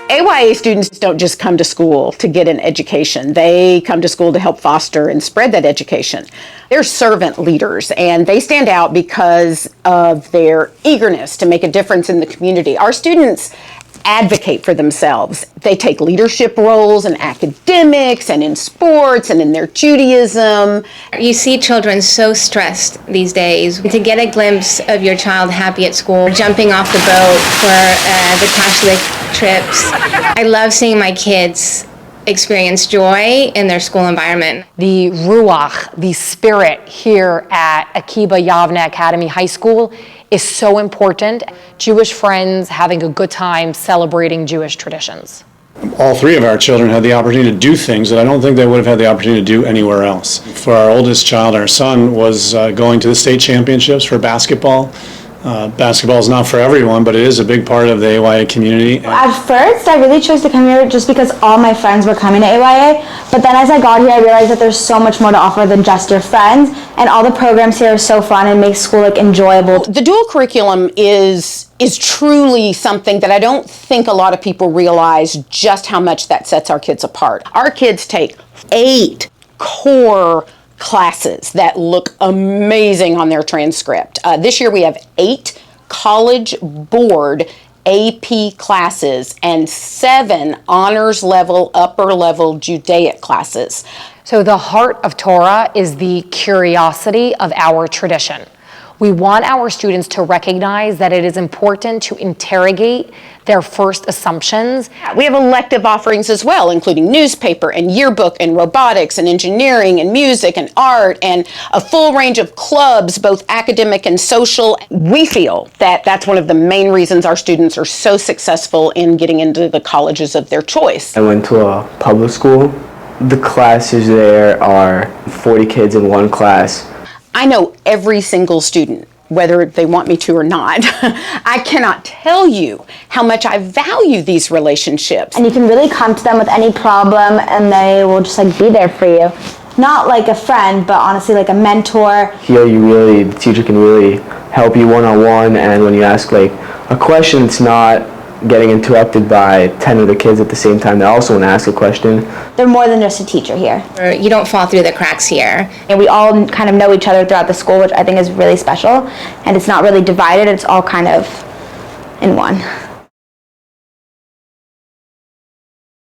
AYA students don't just come to school to get an education. They come to school to help foster and spread that education. They're servant leaders, and they stand out because of their eagerness to make a difference in the community. Our students advocate for themselves. They take leadership roles in academics and in sports and in their Judaism. You see children so stressed these days. To get a glimpse of your child happy at school, jumping off the boat for the Catholic trips. I love seeing my kids experience joy in their school environment. The ruach, the spirit here at Akiba Yavneh Academy High School is so important. Jewish friends having a good time celebrating Jewish traditions. All three of our children had the opportunity to do things that I don't think they would have had the opportunity to do anywhere else. For our oldest child, our son, was going to the state championships for basketball. Basketball is not for everyone, but it is a big part of the AYA community. At first, I really chose to come here just because all my friends were coming to AYA, but then as I got here, I realized that there's so much more to offer than just your friends, and all the programs here are so fun and make school enjoyable. The dual curriculum is truly something that I don't think a lot of people realize just how much that sets our kids apart. Our kids take 8 core classes that look amazing on their transcript. This year we have 8 College Board AP classes and 7 honors level, upper level Judiac classes. So the heart of Torah is the curiosity of our tradition. We want our students to recognize that it is important to interrogate their first assumptions. We have elective offerings as well, including newspaper and yearbook and robotics and engineering and music and art and a full range of clubs, both academic and social. We feel that that's one of the main reasons our students are so successful in getting into the colleges of their choice. I went to a public school. The classes there are 40 kids in one class. I know every single student, whether they want me to or not. I cannot tell you how much I value these relationships. And you can really come to them with any problem and they will just be there for you. Not like a friend, but honestly like a mentor. Here the teacher can really help you one-on-one, and when you ask a question, it's not getting interrupted by 10 of the kids at the same time. They also want to ask a question. They're more than just a teacher here. You don't fall through the cracks here. And we all kind of know each other throughout the school, which I think is really special. And it's not really divided, it's all kind of in one.